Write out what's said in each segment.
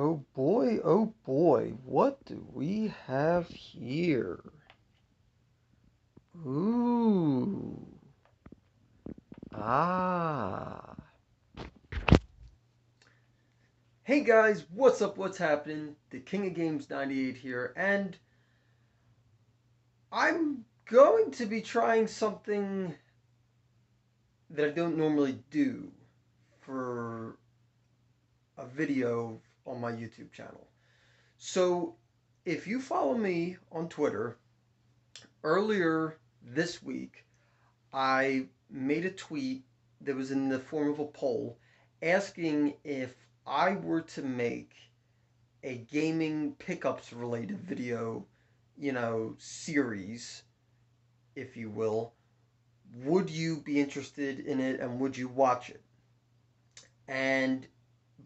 Oh boy, what do we have here? Ooh. Ah. Hey guys, what's up? What's happening? The King of Games 98 here, and I'm going to be trying something that I don't normally do for a video on my YouTube channel. So, if you follow me on Twitter, earlier this week, I made a tweet that was in the form of a poll asking if I were to make a gaming pickups related video, series, if you will, would you be interested in it and would you watch it? And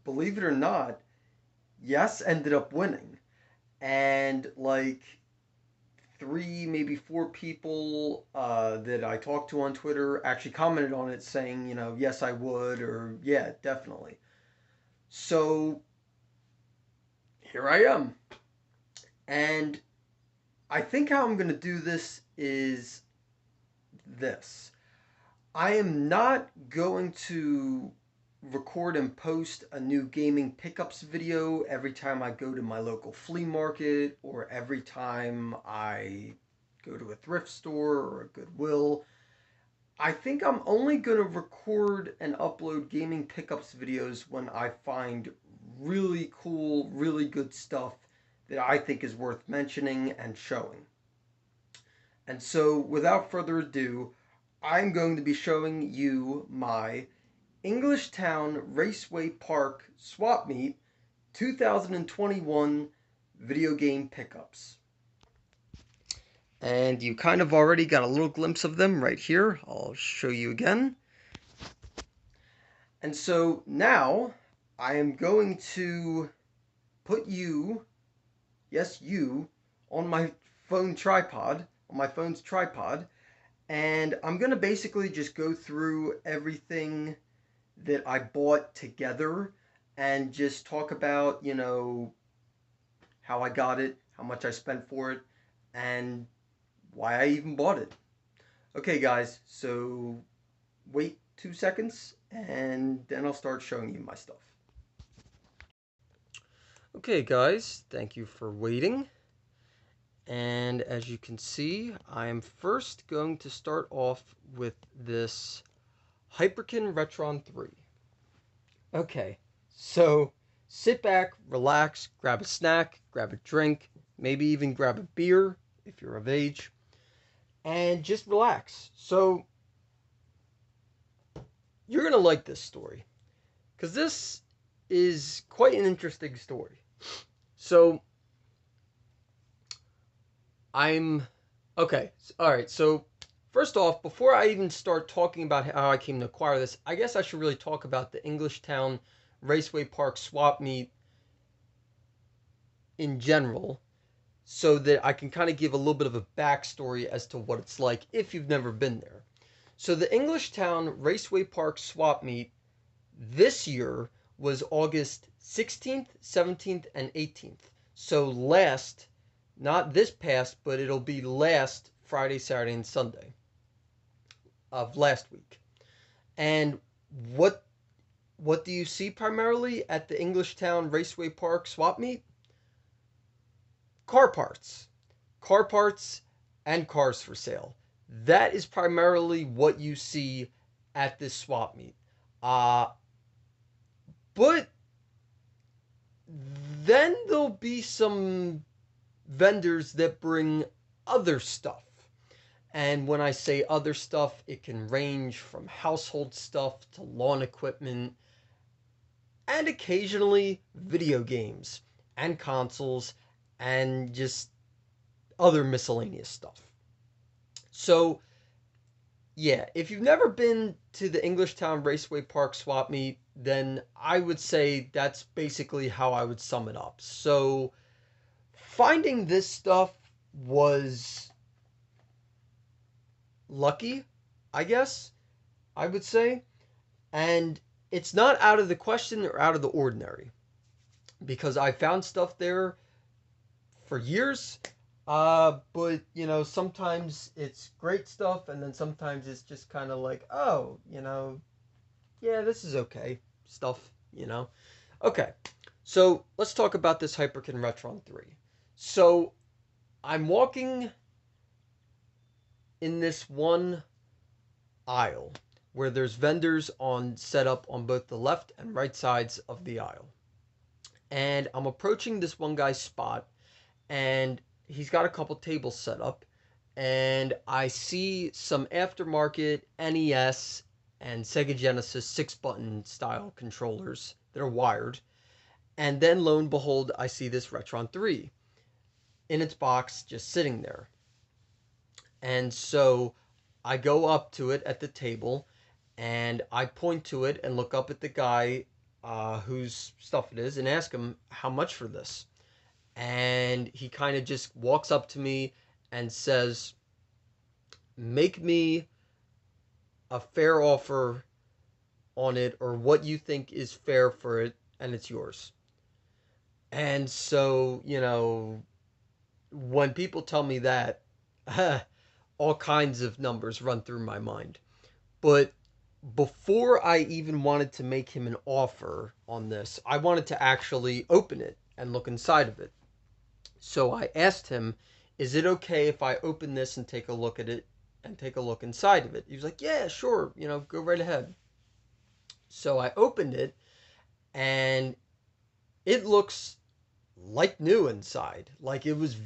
believe it or not, yes ended up winning. And like three, maybe four people that I talked to on Twitter actually commented on it saying, yes, I would, or yeah, definitely. So here I am. And I think how I'm going to do this is this. I am not going to record and post a new gaming pickups video every time I go to my local flea market or every time I go to a thrift store or a Goodwill. I think I'm only going to record and upload gaming pickups videos when I find really cool, really good stuff that I think is worth mentioning and showing. And so, without further ado, I'm going to be showing you my Englishtown Raceway Park Swap Meet 2021 video game pickups. And you kind of already got a little glimpse of them right here. I'll show you again. And so now I am going to put you, yes, you, on my phone tripod, on my phone's tripod, and I'm going to basically just go through everything that I bought together and just talk about, how I got it, how much I spent for it, and why I even bought it. Okay, guys, so wait 2 seconds and then I'll start showing you my stuff. Okay, guys, thank you for waiting. And as you can see, I am first going to start off with this Hyperkin Retron 3. Okay, so sit back, relax, grab a snack, grab a drink, maybe even grab a beer if you're of age, and just relax. So, you're going to like this story, because this is quite an interesting story. So, okay, alright, so first off, before I even start talking about how I came to acquire this, I guess I should really talk about the Englishtown Raceway Park Swap Meet in general, so that I can kind of give a little bit of a backstory as to what it's like if you've never been there. So the Englishtown Raceway Park Swap Meet this year was August 16th, 17th, and 18th. So last, not this past, but it'll be last Friday, Saturday, and Sunday of last week. And what do you see primarily at the Englishtown Raceway Park Swap Meet? Car parts. Car parts and cars for sale. That is primarily what you see at this swap meet. But then there'll be some vendors that bring other stuff. And when I say other stuff, it can range from household stuff to lawn equipment, and occasionally video games and consoles and just other miscellaneous stuff. So, yeah, if you've never been to the Englishtown Raceway Park Swap Meet, then I would say that's basically how I would sum it up. So, finding this stuff was lucky, I guess, I would say. And it's not out of the question or out of the ordinary. because I found stuff there for years. But sometimes it's great stuff, and then sometimes it's just kind of like, oh, yeah, this is okay stuff. Okay, so let's talk about this Hyperkin Retron 3. So I'm walking in this one aisle where there's vendors on set up on both the left and right sides of the aisle. And I'm approaching this one guy's spot, and he's got a couple tables set up, and I see some aftermarket NES and Sega Genesis 6-button style controllers that are wired. And then lo and behold, I see this Retron 3 in its box just sitting there. And so I go up to it at the table, and I point to it and look up at the guy whose stuff it is and ask him how much for this. And he kind of just walks up to me and says, make me a fair offer on it, or what you think is fair for it, and it's yours. And so, when people tell me that, all kinds of numbers run through my mind. But before I even wanted to make him an offer on this, I wanted to actually open it and look inside of it. So I asked him, is it okay if I open this and take a look at it and take a look inside of it? He was like, yeah, sure, go right ahead. So I opened it, and it looks like new inside. Like it was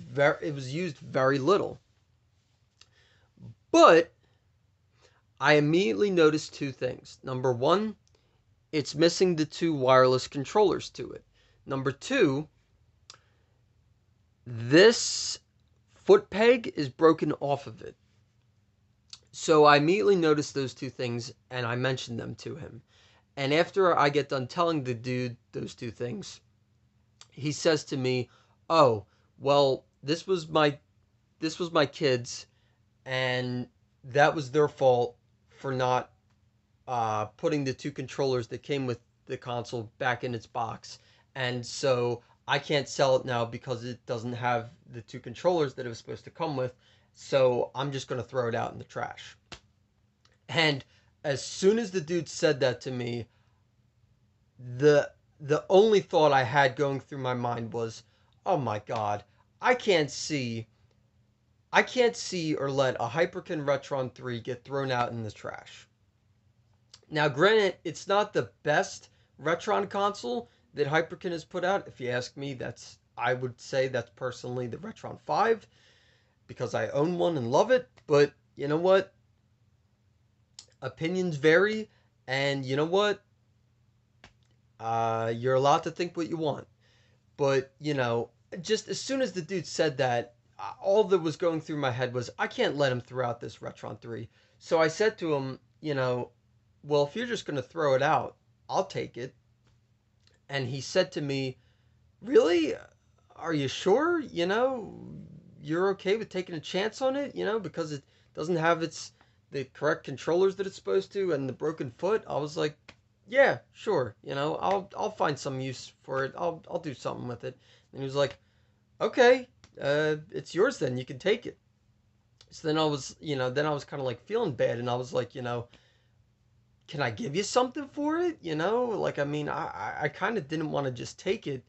used very little. But I immediately noticed two things. Number one, it's missing the two wireless controllers to it. Number two, this foot peg is broken off of it. So I immediately noticed those two things, and I mentioned them to him. And after I get done telling the dude those two things, he says to me, oh, well, this was my kids, and that was their fault for not putting the two controllers that came with the console back in its box. And so I can't sell it now because it doesn't have the two controllers that it was supposed to come with. So I'm just going to throw it out in the trash. And as soon as the dude said that to me, the only thought I had going through my mind was, oh my God, I can't see or let a Hyperkin Retron 3 get thrown out in the trash. Now, granted, it's not the best Retron console that Hyperkin has put out. If you ask me, I would say that's personally the Retron 5, because I own one and love it. But you know what? Opinions vary, and you know what? You're allowed to think what you want. But, just as soon as the dude said that, all that was going through my head was, I can't let him throw out this Retron 3. So I said to him, well, if you're just going to throw it out, I'll take it. And he said to me, really? Are you sure? You're okay with taking a chance on it? Because it doesn't have the correct controllers that it's supposed to, and the broken foot. I was like, yeah, sure. I'll find some use for it. I'll do something with it. And he was like, okay, it's yours then. You can take it. So then I was kind of like feeling bad, and I was like, can I give you something for it? I kind of didn't want to just take it.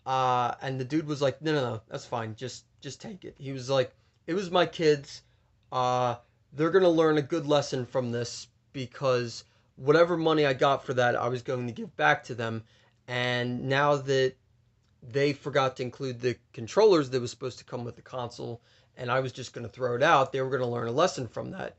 And the dude was like, no, that's fine. Just take it. He was like, it was my kids. They're going to learn a good lesson from this, because whatever money I got for that, I was going to give back to them. And now that they forgot to include the controllers that was supposed to come with the console, and I was just going to throw it out, they were going to learn a lesson from that.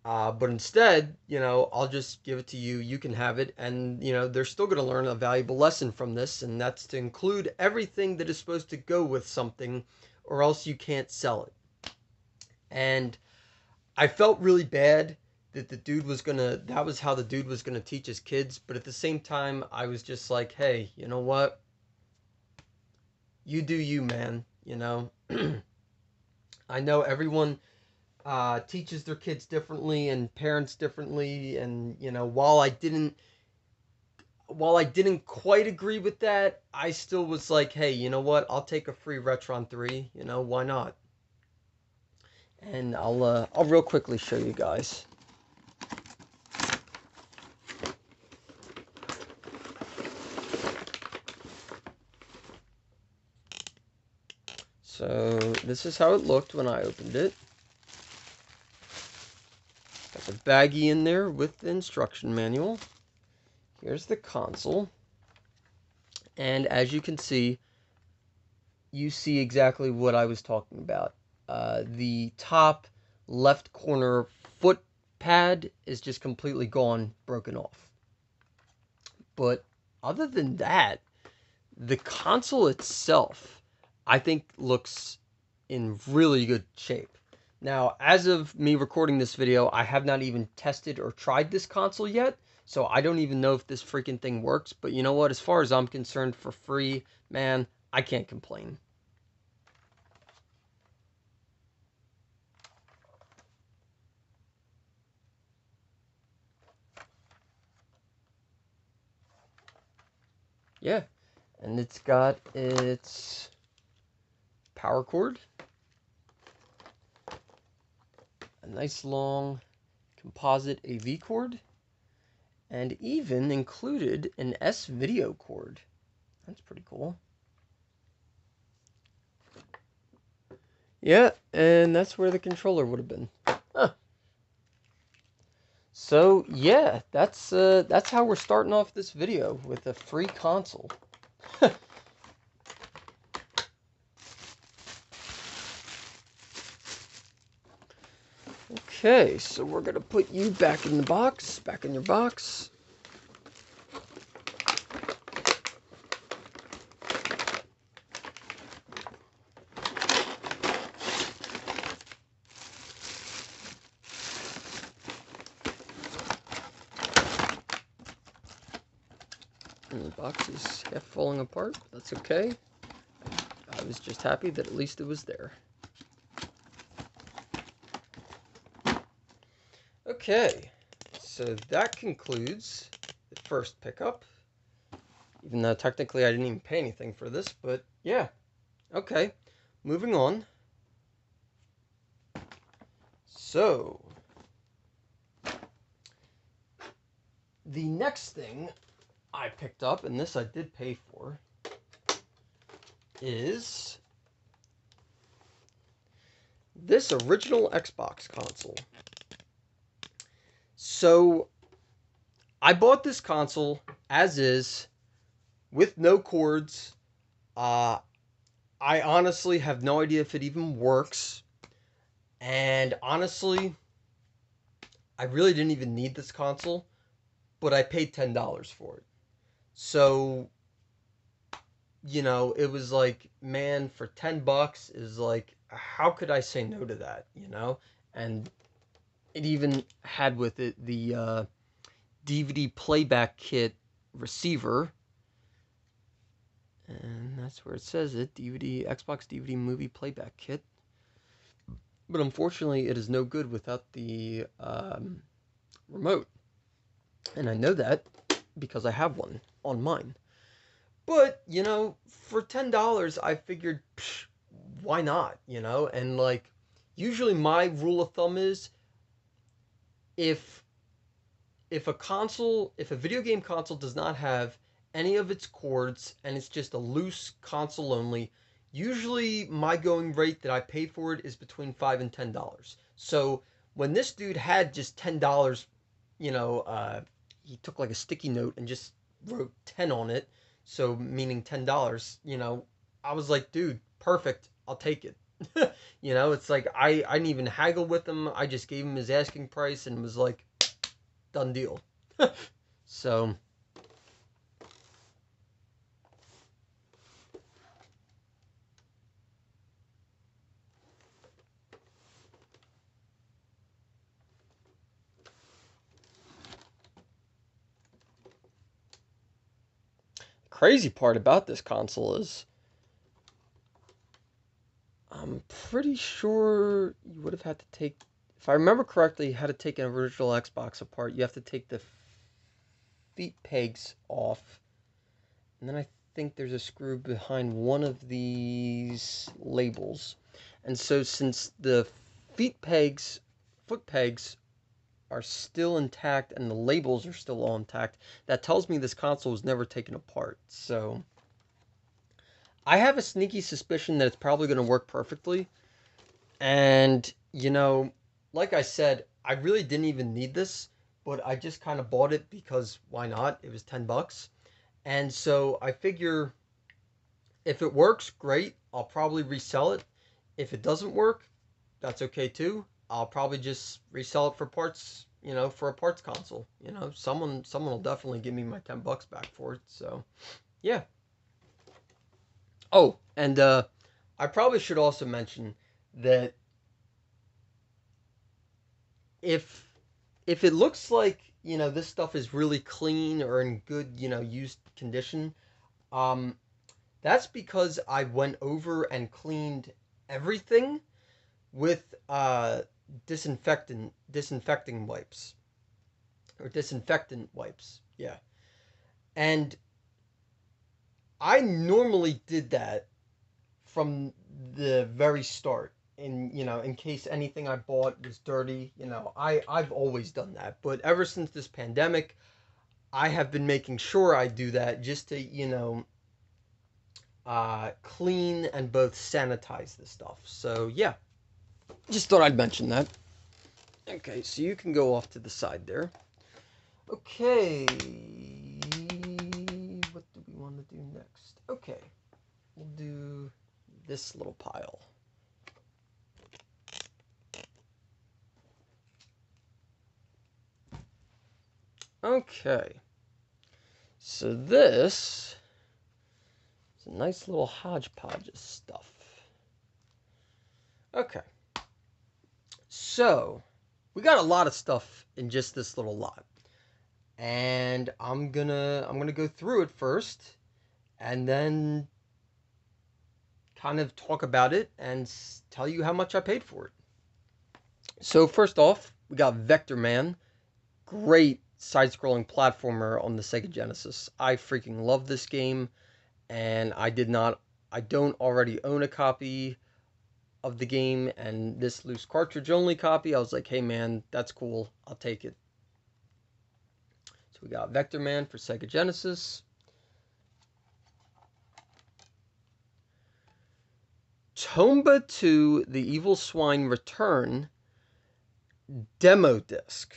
But instead, I'll just give it to you. You can have it. And, they're still going to learn a valuable lesson from this. And that's to include everything that is supposed to go with something, or else you can't sell it. And I felt really bad that that was how the dude was going to teach his kids. But at the same time, I was just like, hey, you know what? You do you, man. I know everyone teaches their kids differently and parents differently, and while while I didn't quite agree with that, I still was like, hey, you know what? I'll take a free Retron 3. You know, why not? And I'll real quickly show you guys. So this is how it looked when I opened it. Got the baggie in there with the instruction manual. Here's the console. And as you can see, you see exactly what I was talking about. The top left corner foot pad is just completely gone, broken off. But other than that, the console itself, I think, looks in really good shape. Now, as of me recording this video, I have not even tested or tried this console yet, so I don't even know if this freaking thing works. But you know what? As far as I'm concerned, for free, man, I can't complain. Yeah, and it's got its power cord, a nice long composite AV cord, and even included an S-video cord. That's pretty cool. Yeah, and that's where the controller would have been. Huh. So yeah, that's how we're starting off this video, with a free console. Okay, so we're gonna put you back in the box, back in your box. And the box is half falling apart. That's okay. I was just happy that at least it was there. Okay, so that concludes the first pickup. Even though technically I didn't even pay anything for this, but yeah. Okay, moving on. So, the next thing I picked up, and this I did pay for, is this original Xbox console. So, I bought this console as is, with no cords. I honestly have no idea if it even works. And honestly, I really didn't even need this console, but I paid $10 for it. So, you know, it was like, man, for $10 is like, how could I say no to that, you know? And it even had with it the DVD playback kit receiver. And that's where it says it, Xbox DVD movie playback kit. But unfortunately, it is no good without the remote. And I know that because I have one on mine. But, you know, for $10, I figured, psh, why not, you know? And, like, usually my rule of thumb is, if if a video game console does not have any of its cords and it's just a loose console only, usually my going rate that I pay for it is between $5 and $10. So when this dude had just $10, you know, he took like a sticky note and just wrote 10 on it, so meaning $10, you know, I was like, dude, perfect, I'll take it. You know, it's like I didn't even haggle with him. I just gave him his asking price and was like, done deal. So, crazy part about this console is, I'm pretty sure you would have had to take, if I remember correctly, you had to take an original Xbox apart. You have to take the feet pegs off. And then I think there's a screw behind one of these labels. And so since the foot pegs are still intact and the labels are still all intact, that tells me this console was never taken apart. So I have a sneaky suspicion that it's probably going to work perfectly. And, you know, like I said, I really didn't even need this, but I just kind of bought it because why not? It was $10. And so I figure if it works, great. I'll probably resell it. If it doesn't work, that's okay too. I'll probably just resell it for parts, you know, for a parts console. You know, someone will definitely give me my $10 back for it. So, yeah. Oh, and I probably should also mention that if if it looks like, you know, this stuff is really clean or in good, you know, used condition, um that's because I went over and cleaned everything with disinfecting wipes or disinfectant wipes. Yeah. And I normally did that from the very start. In, you know, in case anything I bought was dirty, you know, I've always done that. But ever since this pandemic, I have been making sure I do that just to, you know, clean and both sanitize the stuff. So yeah, just thought I'd mention that. Okay, so you can go off to the side there. Okay, what do we want to do next? Okay, we'll do this little pile. Okay, so this is a nice little hodgepodge of stuff. Okay, so we got a lot of stuff in just this little lot, and I'm gonna go through it first, and then kind of talk about it and tell you how much I paid for it. So first off, we got Vector Man, great side-scrolling platformer on the Sega Genesis. I freaking love this game, and I don't already own a copy of the game, and this loose cartridge only copy, I was like, hey man, that's cool, I'll take it. So we got Vector Man for Sega Genesis. Tomba 2, The Evil Swine Return demo disc.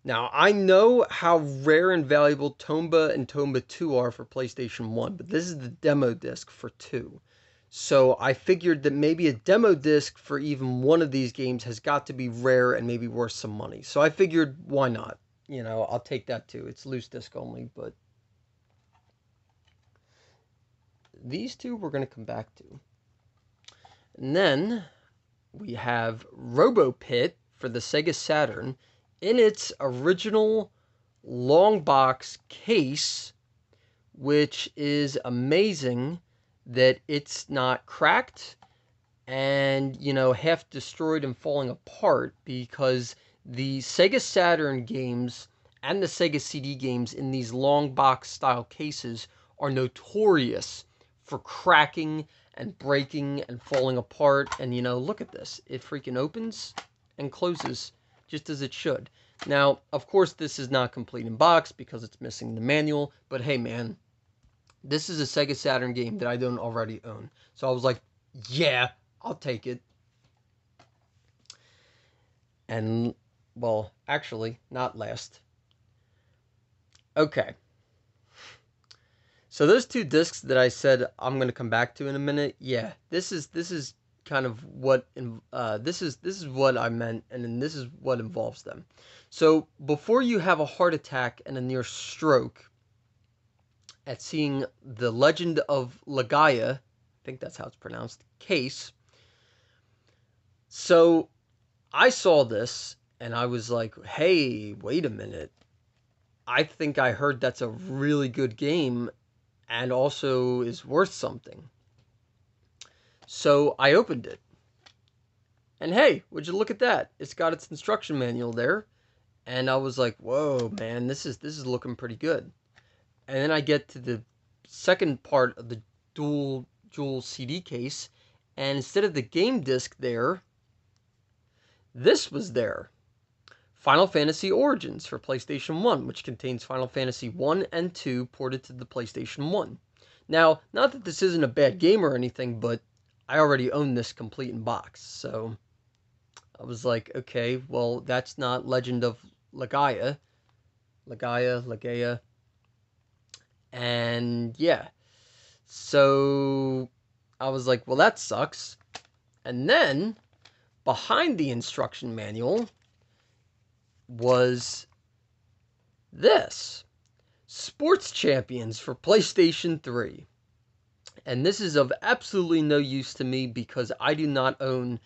Now, I know how rare and valuable Tomba and Tomba 2 are for PlayStation 1, but this is the demo disc for 2. So I figured that maybe a demo disc for even one of these games has got to be rare and maybe worth some money. So I figured, why not? You know, I'll take that too. It's loose disc only, but these two we're going to come back to. And then we have Robo Pit for the Sega Saturn in its original long box case, which is amazing that it's not cracked and, you know, half destroyed and falling apart, because the Sega Saturn games and the Sega CD games in these long box style cases are notorious for cracking and breaking and falling apart. And, you know, look at this. It freaking opens and closes just as it should. Now, of course, this is not complete in box because it's missing the manual, but hey, man, this is a Sega Saturn game that I don't already own. So I was like, yeah, I'll take it. And, well, actually, not last. Okay. So those two discs that I said I'm going to come back to in a minute, yeah, this is kind of what this is what I meant, and then this is what involves them. So before you have a heart attack and a near stroke at seeing the Legend of Legaia, I think that's how it's pronounced, case. So I saw this and I was like, hey, wait a minute. I think I heard that's a really good game and also is worth something. So I opened it. And hey, would you look at that? It's got its instruction manual there. And I was like, whoa, man, this is looking pretty good. And then I get to the second part of the dual CD case, and instead of the game disc there, this was there. Final Fantasy Origins for PlayStation 1, which contains Final Fantasy 1 and 2 ported to the PlayStation 1. Now, not that this isn't a bad game or anything, but I already own this complete in box, so I was like, okay, well, that's not Legend of Legaia. Legaia. And yeah. So I was like, well, that sucks. And then behind the instruction manual was this Sports Champions for PlayStation 3. And this is of absolutely no use to me because I do not own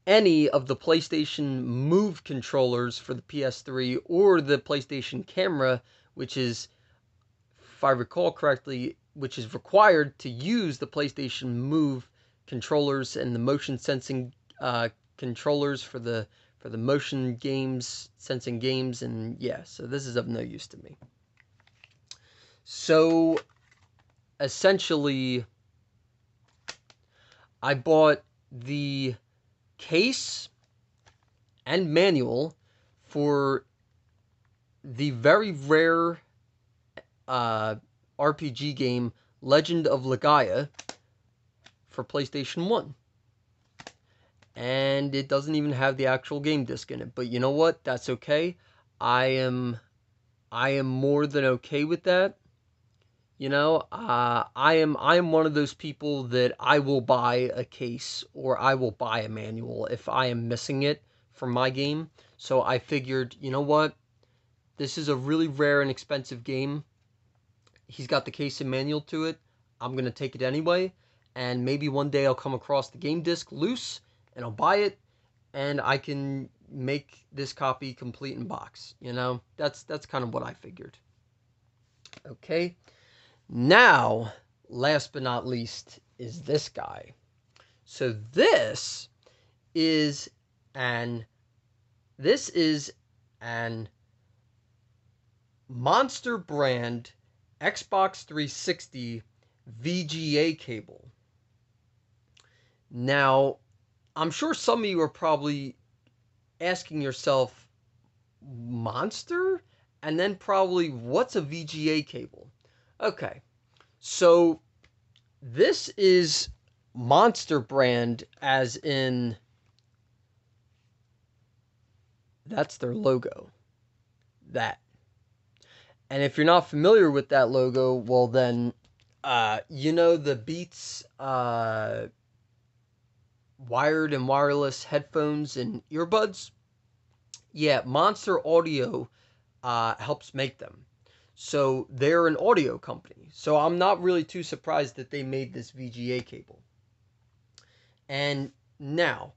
any of the PlayStation Move controllers for the PS3 or the PlayStation Camera, which is, if I recall correctly, which is required to use the PlayStation Move controllers and the motion sensing controllers for the motion games, sensing games, and yeah, so this is of no use to me. So essentially, I bought the case and manual for the very rare RPG game Legend of Legaia for PlayStation 1. And it doesn't even have the actual game disc in it. But you know what? That's okay. I am more than okay with that. You know, I am one of those people that I will buy a case or I will buy a manual if I am missing it from my game. So I figured, you know what? This is a really rare and expensive game. He's got the case and manual to it. I'm going to take it anyway. And maybe one day I'll come across the game disc loose and I'll buy it and I can make this copy complete in box. You know, that's kind of what I figured. Okay. Now, last but not least, is this guy. So this is an Monster brand Xbox 360 VGA cable. Now, I'm sure some of you are probably asking yourself, Monster? And then probably, what's a VGA cable? Okay, so this is Monster brand, as in, that's their logo. That. And if you're not familiar with that logo, well then, you know the Beats wired and wireless headphones and earbuds? Yeah, Monster Audio helps make them. So they're an audio company. So I'm not really too surprised that they made this VGA cable. And now,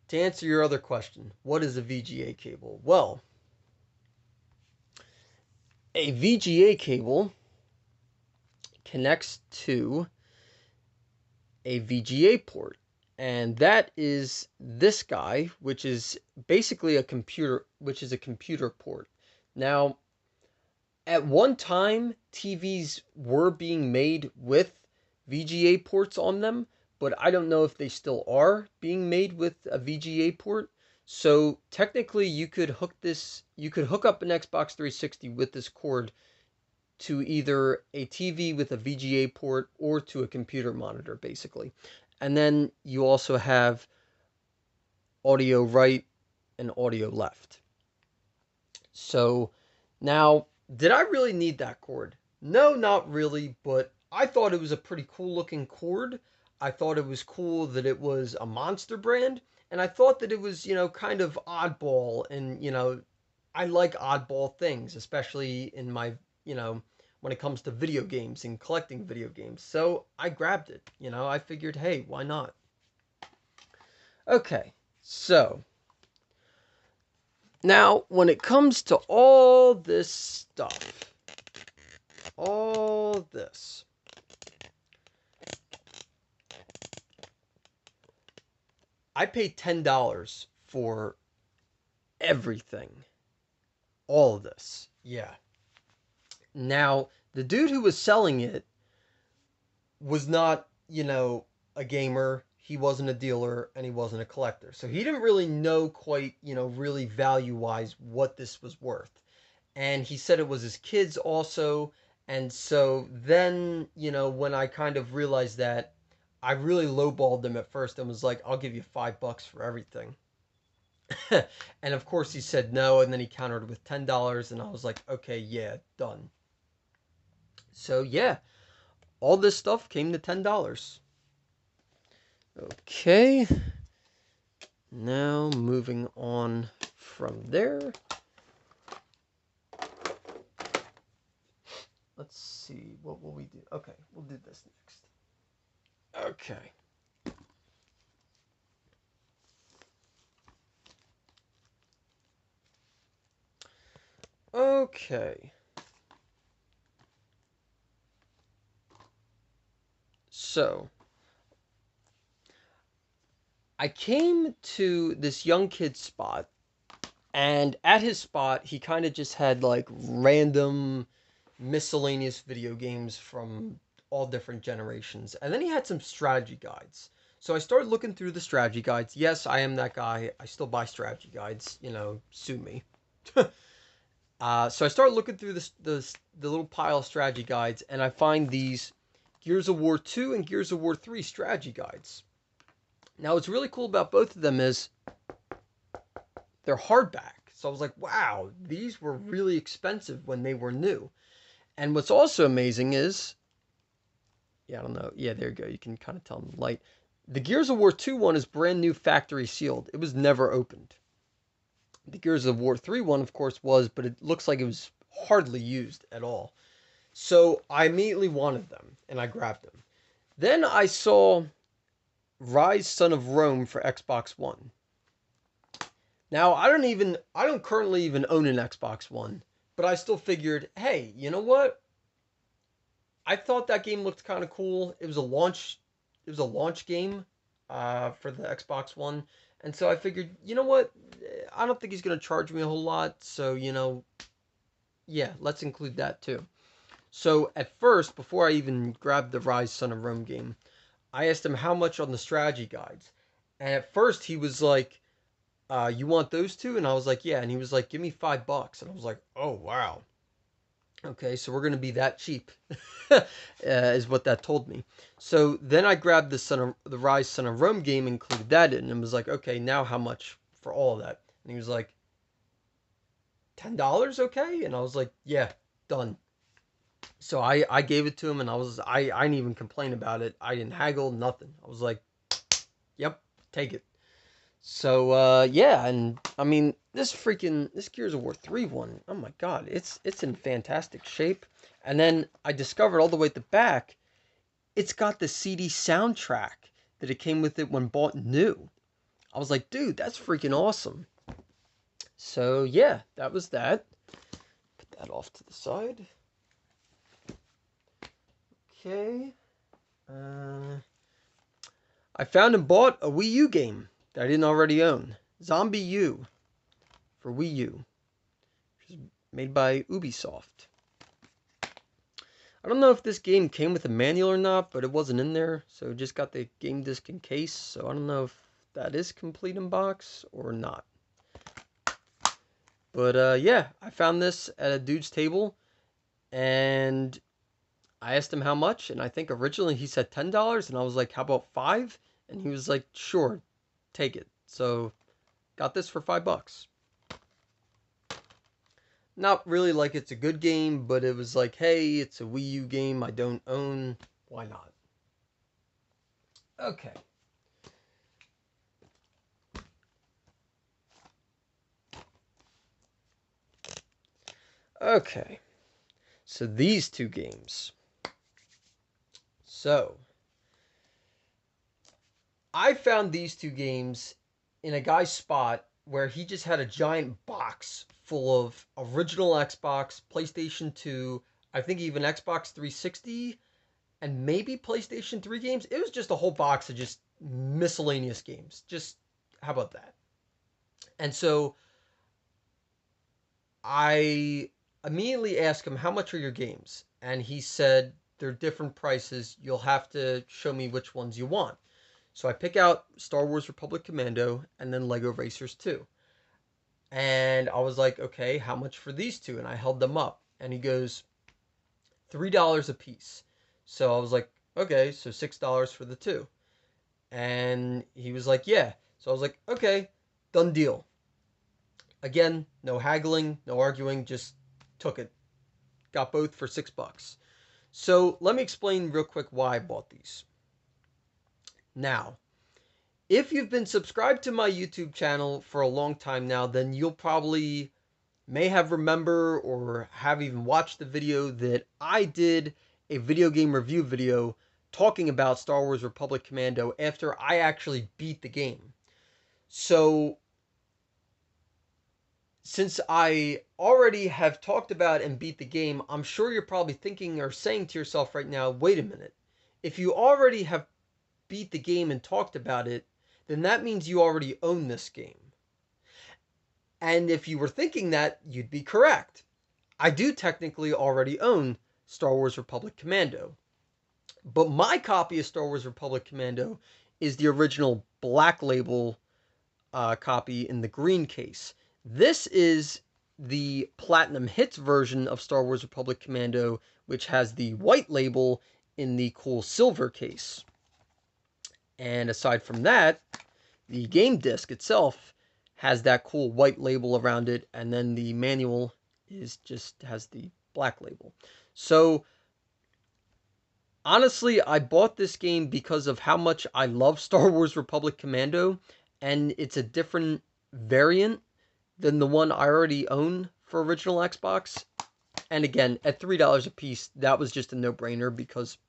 to answer your other question, what is a VGA cable? Well, a VGA cable connects to a VGA port. And that is this guy, which is basically a computer port. Now, at one time, TVs were being made with VGA ports on them, but I don't know if they still are being made with a VGA port. So technically, you could hook up an Xbox 360 with this cord to either a TV with a VGA port or to a computer monitor, basically. And then you also have audio right and audio left. So now, did I really need that cord? No, not really, but I thought it was a pretty cool looking cord. I thought it was cool that it was a Monster brand, and I thought that it was, kind of oddball, and, I like oddball things, especially in my, when it comes to video games and collecting video games. So I grabbed it, I figured, hey, why not? Okay, so now when it comes to all this stuff, all this, I paid $10 for everything. all of this. Yeah. Now, the dude who was selling it was not, a gamer. He wasn't a dealer and he wasn't a collector. So he didn't really know quite, really value wise what this was worth. And he said it was his kids also. And so then, when I kind of realized that, I really lowballed him at first and was like, I'll give you $5 for everything. And of course he said no, and then he countered with $10, and I was like, okay, yeah, done. So yeah, all this stuff came to $10. Okay. Now moving on from there. Let's see, what will we do? Okay, we'll do this next. Okay. Okay. So, I came to this young kid's spot, and at his spot, he kind of just had like random miscellaneous video games from all different generations. And then he had some strategy guides. So I started looking through the strategy guides. Yes, I am that guy. I still buy strategy guides. Sue me. So I started looking through the little pile of strategy guides, and I find these Gears of War 2 and Gears of War 3 strategy guides. Now, what's really cool about both of them is they're hardback. So I was like, wow, these were really expensive when they were new. And what's also amazing is, yeah, I don't know. Yeah, there you go. You can kind of tell them light. The Gears of War 2 one is brand new factory sealed. It was never opened. The Gears of War 3 one, of course, was, but it looks like it was hardly used at all. So I immediately wanted them, and I grabbed them. Then I saw Ryze Son of Rome for Xbox One. Now, I don't currently even own an Xbox One, but I still figured, hey, you know what? I thought that game looked kind of cool. It was a launch game for the Xbox One. And so I figured, you know what? I don't think he's going to charge me a whole lot. So, yeah, let's include that too. So at first, before I even grabbed the Ryze Son of Rome game, I asked him how much on the strategy guides. And at first he was like, you want those two? And I was like, yeah. And he was like, give me $5. And I was like, oh, wow. Okay, so we're going to be that cheap, is what that told me. So then I grabbed the Ryze Son of Rome game, included that in, and was like, okay, now how much for all of that? And he was like, $10, okay? And I was like, yeah, done. So I gave it to him, and I didn't even complain about it. I didn't haggle, nothing. I was like, yep, take it. So yeah, and I mean this Gears of War 3 one, oh my god, it's in fantastic shape. And then I discovered all the way at the back, it's got the CD soundtrack that it came with it when bought new. I was like, dude, that's freaking awesome. So yeah, that was that. Put that off to the side. Okay. I found and bought a Wii U game that I didn't already own. Zombie U for Wii U, which is made by Ubisoft. I don't know if this game came with a manual or not, but it wasn't in there, so it just got the game disc and case, so I don't know if that is complete in box or not. But yeah, I found this at a dude's table, and I asked him how much, and I think originally he said $10, and I was like, how about $5? And he was like, sure, take it. So, got this for $5. Not really like it's a good game, but it was like, hey, it's a Wii U game I don't own. Why not? Okay. Okay. So these two games. So, I found these two games in a guy's spot where he just had a giant box full of original Xbox, PlayStation 2, I think even Xbox 360, and maybe PlayStation 3 games. It was just a whole box of just miscellaneous games. Just, how about that? And so, I immediately asked him, how much are your games? And he said, they're different prices. You'll have to show me which ones you want. So I pick out Star Wars Republic Commando and then Lego Racers 2. And I was like, okay, how much for these two? And I held them up. And he goes, $3 a piece. So I was like, okay, so $6 for the two. And he was like, yeah. So I was like, okay, done deal. Again, no haggling, no arguing, just took it. Got both for $6. So let me explain real quick why I bought these. Now, if you've been subscribed to my YouTube channel for a long time now, then you'll probably may have remember or have even watched the video that I did a video game review video talking about Star Wars Republic Commando after I actually beat the game. So since I already have talked about and beat the game, I'm sure you're probably thinking or saying to yourself right now, wait a minute. If you already have beat the game and talked about it, then that means you already own this game. And if you were thinking that, you'd be correct. I do technically already own Star Wars Republic Commando. But my copy of Star Wars Republic Commando is the original Black Label copy in the green case. This is the Platinum Hits version of Star Wars Republic Commando, which has the white label in the cool silver case. And aside from that, the game disc itself has that cool white label around it, and then the manual is just has the black label. So honestly, I bought this game because of how much I love Star Wars Republic Commando, and it's a different variant than the one I already own for original Xbox. And again, at $3 a piece, that was just a no-brainer because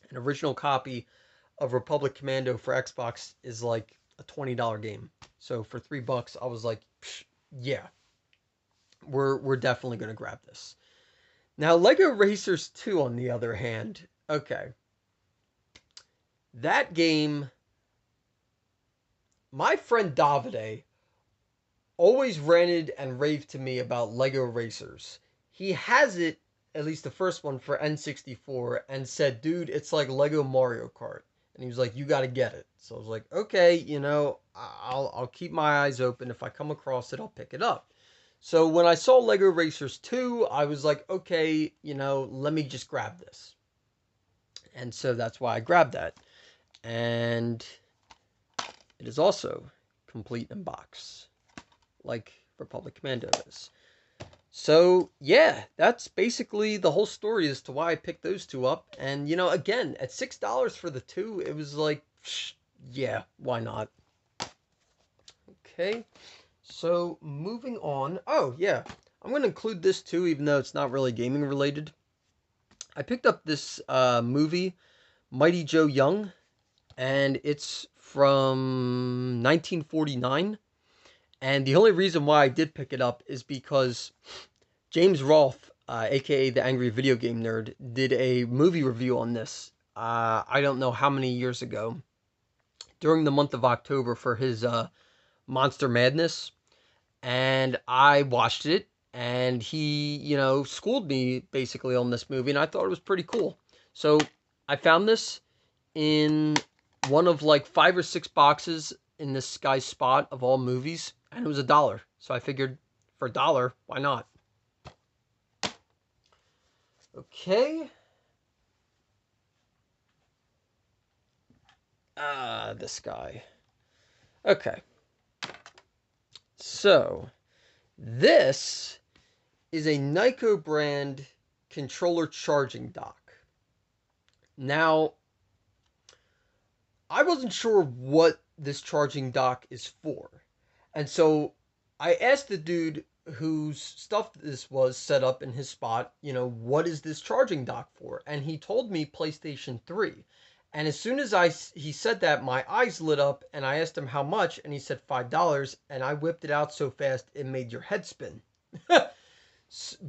an original copy of Republic Commando for Xbox is like a $20 game. So for $3, I was like, yeah, we're definitely gonna grab this. Now, Lego Racers 2, on the other hand, okay, that game, my friend Davide always ranted and raved to me about Lego Racers. He has it, at least the first one, for N64, and said, dude, it's like Lego Mario Kart. And he was like, you gotta get it. So I was like, okay, you know, I'll keep my eyes open. If I come across it, I'll pick it up. So when I saw Lego Racers 2, I was like, okay, you know, let me just grab this. And so that's why I grabbed that. And it is also complete in box, like Republic Commando is. So, yeah, that's basically the whole story as to why I picked those two up. And, you know, again, at $6 for the two, it was like, yeah, why not? Okay, so moving on. Oh, yeah, I'm going to include this too, even though it's not really gaming related. I picked up this movie, Mighty Joe Young, and it's from 1949. And the only reason why I did pick it up is because James Rolfe, aka the Angry Video Game Nerd, did a movie review on this. I don't know how many years ago, during the month of October for his Monster Madness, and I watched it, and he, you know, schooled me basically on this movie, and I thought it was pretty cool. So I found this in one of like 5 or 6 boxes in this guy's spot of all movies, and it was $1. So I figured for $1, why not? Okay. This guy. Okay. So, this is a Niko brand controller charging dock. Now, I wasn't sure what this charging dock is for. And so I asked the dude whose stuff this was set up in his spot, you know, what is this charging dock for? And he told me PlayStation 3. And as soon as he said that, my eyes lit up, and I asked him how much, and he said $5, and I whipped it out so fast it made your head spin.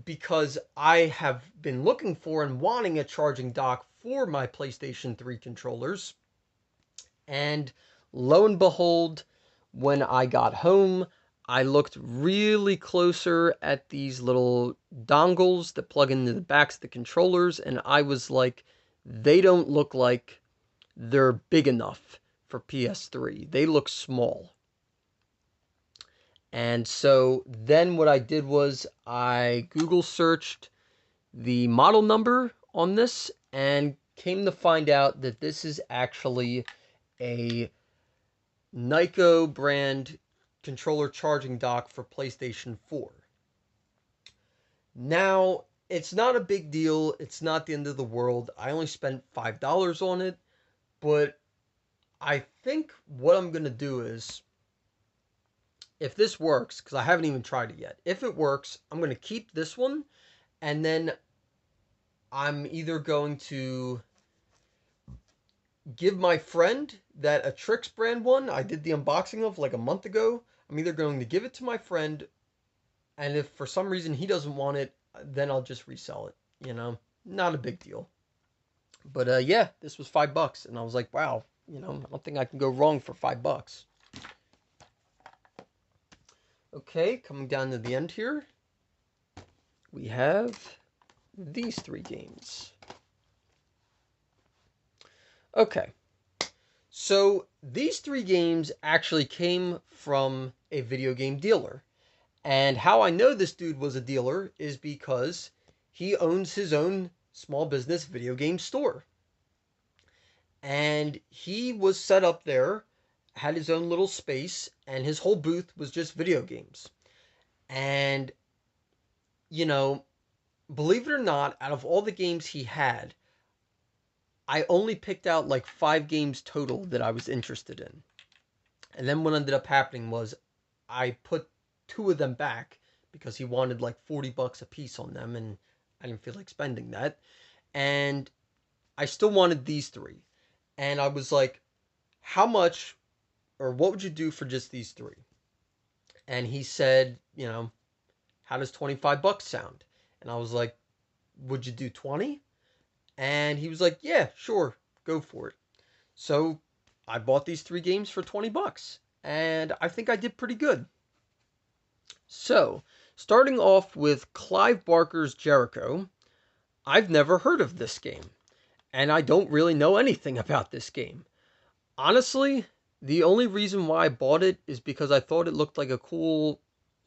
Because I have been looking for and wanting a charging dock for my PlayStation 3 controllers. And lo and behold, when I got home, I looked really closer at these little dongles that plug into the backs of the controllers, and I was like, they don't look like they're big enough for PS3. They look small. And so then what I did was I Google searched the model number on this and came to find out that this is actually a Niko brand controller charging dock for PlayStation 4. Now, it's not a big deal. It's not the end of the world. I only spent $5 on it, but I think what I'm going to do is, if this works, because I haven't even tried it yet, if it works, I'm going to keep this one, and then I'm either going to give my friend that Atrix brand one I did the unboxing of like a month ago. I'm either going to give it to my friend, and if for some reason he doesn't want it, then I'll just resell it. Not a big deal. But yeah, this was $5, and I was like, wow, I don't think I can go wrong for $5. Okay, coming down to the end here, we have these 3 games. Okay, so these 3 games actually came from a video game dealer. And how I know this dude was a dealer is because he owns his own small business video game store. And he was set up there, had his own little space, and his whole booth was just video games. And, believe it or not, out of all the games he had, I only picked out like 5 games total that I was interested in. And then what ended up happening was I put 2 of them back because he wanted like $40 a piece on them, and I didn't feel like spending that. And I still wanted these 3. And I was like, how much, or what would you do for just these 3? And he said, how does $25 sound? And I was like, would you do 20? And he was like, yeah, sure, go for it. So I bought these 3 games for $20, and I think I did pretty good. So, starting off with Clive Barker's Jericho, I've never heard of this game, and I don't really know anything about this game. Honestly, the only reason why I bought it is because I thought it looked like a cool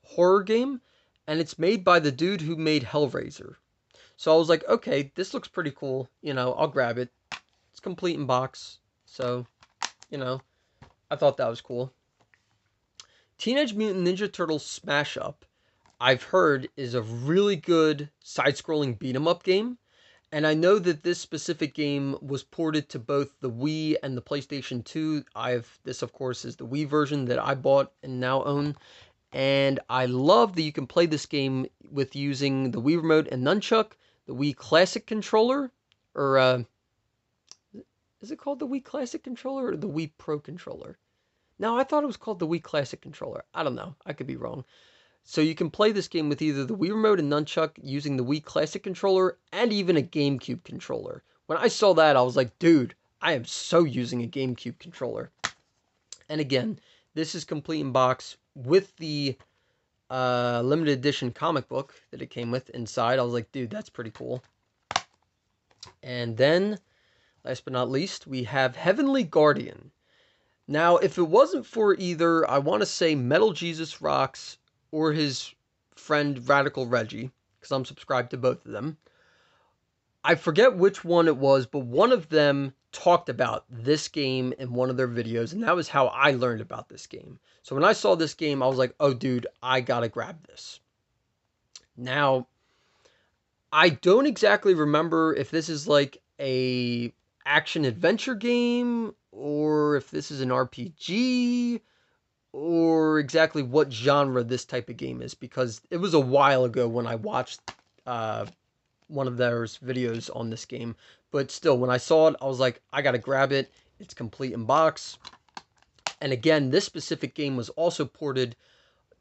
horror game, and it's made by the dude who made Hellraiser. So I was like, okay, this looks pretty cool. I'll grab it. It's complete in box. So, I thought that was cool. Teenage Mutant Ninja Turtles Smash Up, I've heard, is a really good side-scrolling beat-em-up game. And I know that this specific game was ported to both the Wii and the PlayStation 2. This, of course, is the Wii version that I bought and now own. And I love that you can play this game with using the Wii Remote and Nunchuck, the Wii Classic controller, or is it called the Wii Classic controller or the Wii Pro controller? No, I thought it was called the Wii Classic controller. I don't know. I could be wrong. So you can play this game with either the Wii Remote and Nunchuck using the Wii Classic controller and even a GameCube controller. When I saw that, I was like, dude, I am so using a GameCube controller. And again, this is complete in box with the limited edition comic book that it came with inside. I was like, dude, that's pretty cool. And then, last but not least, we have Heavenly Guardian. Now, if it wasn't for either, I want to say Metal Jesus Rocks or his friend Radical Reggie, because I'm subscribed to both of them, I forget which one it was, but one of them talked about this game in one of their videos, and that was how I learned about this game. So when I saw this game, I was like, oh, dude, I gotta grab this. Now, I don't exactly remember if this is like a action-adventure game, or if this is an RPG, or exactly what genre this type of game is, because it was a while ago when I watched one of those videos on this game. But still, when I saw it, I was like, I gotta grab it. It's complete in box. And again, this specific game was also ported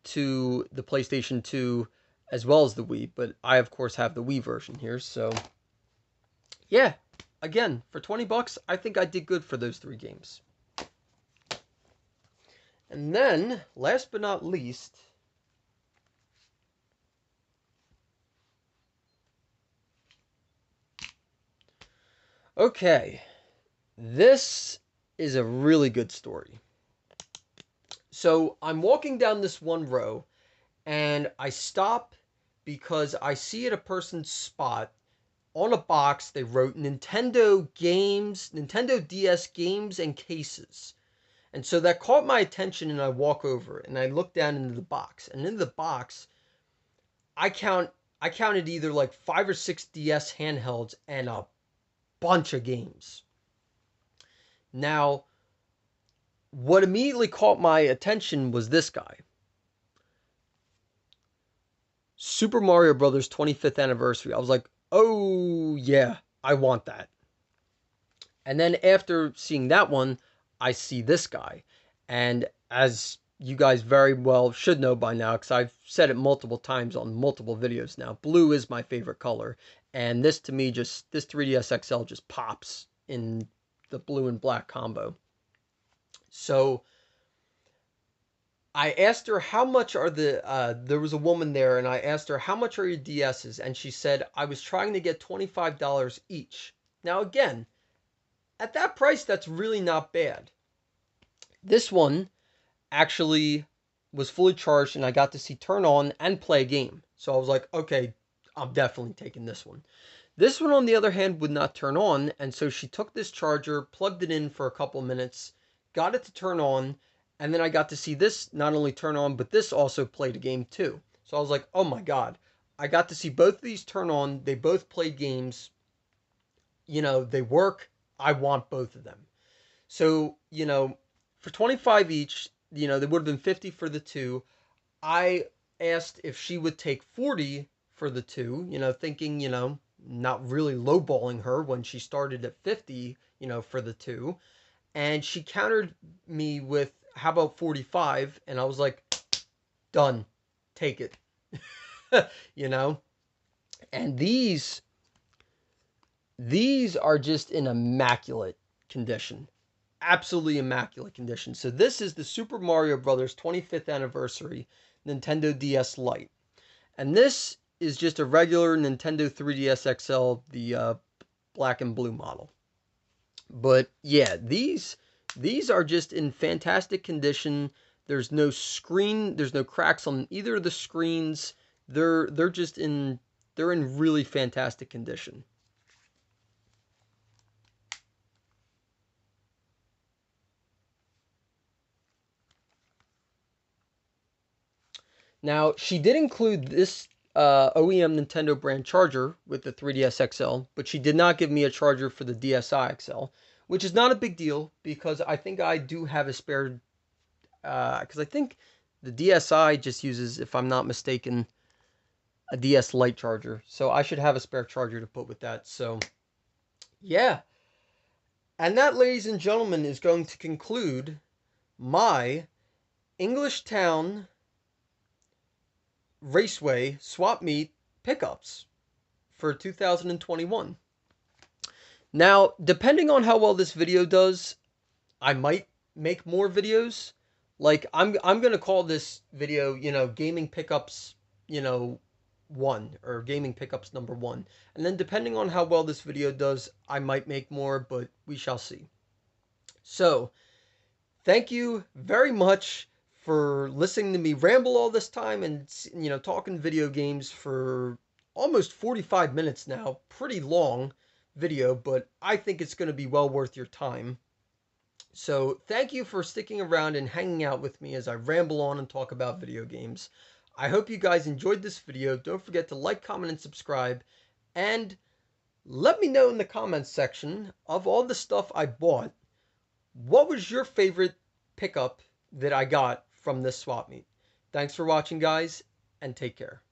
to the PlayStation 2 as well as the Wii, but I, of course, have the Wii version here. So, yeah, again, for $20, I think I did good for those 3 games. And then, last but not least, Okay, this is a really good story. So I'm walking down this one row and I stop because I see at a person's spot on a box they wrote Nintendo games, Nintendo DS games and cases. And so that caught my attention and I walk over and I look down into the box. And in the box, I count I counted either like 5 or 6 DS handhelds and a bunch of games. Now, what immediately caught my attention was this guy. Super Mario Brothers 25th anniversary. I was like, "Oh, yeah, I want that." And then after seeing that one, I see this guy. And as you guys very well should know by now, because I've said it multiple times on multiple videos now, blue is my favorite color. And this to me just, this 3DS XL just pops in the blue and black combo. So I asked her how much are there was a woman there and I asked her how much are your DSs? And she said, I was trying to get $25 each. Now again, at that price, that's really not bad. This one actually was fully charged and I got to see turn on and play a game. So I was like, okay, I'm definitely taking this one. This one, on the other hand, would not turn on. And so she took this charger, plugged it in for a couple minutes, got it to turn on. And then I got to see this not only turn on, but this also played a game too. So I was like, oh my God. I got to see both of these turn on. They both played games. You know, they work. I want both of them. So, for 25 each, they would have been 50 for the two. I asked if she would take 40 for the two, thinking, not really lowballing her when she started at 50, for the two. And she countered me with, how about 45? And I was like, done. Take it. you know? And these are just in immaculate condition. Absolutely immaculate condition. So this is the Super Mario Brothers 25th anniversary Nintendo DS Lite. And this is just a regular Nintendo 3DS XL, the black and blue model. But yeah, these are just in fantastic condition. There's no screen, there's no cracks on either of the screens. They're just in they're in really fantastic condition. Now, she did include this OEM Nintendo brand charger with the 3DS XL, but she did not give me a charger for the DSi XL, which is not a big deal because I think I do have a spare, because I think the DSi just uses, if I'm not mistaken, a DS Lite charger. So I should have a spare charger to put with that. So, yeah. And that, ladies and gentlemen, is going to conclude my Englishtown Raceway swap meet pickups for 2021. Now, depending on how well this video does, I might make more videos. Like I'm going to call this video, gaming pickups, 1 or gaming pickups number 1. And then depending on how well this video does, I might make more, but we shall see. So, thank you very much for listening to me ramble all this time and, talking video games for almost 45 minutes now. Pretty long video, but I think it's going to be well worth your time. So thank you for sticking around and hanging out with me as I ramble on and talk about video games. I hope you guys enjoyed this video. Don't forget to like, comment, and subscribe. And let me know in the comments section of all the stuff I bought, what was your favorite pickup that I got from this swap meet? Thanks for watching, guys, and take care.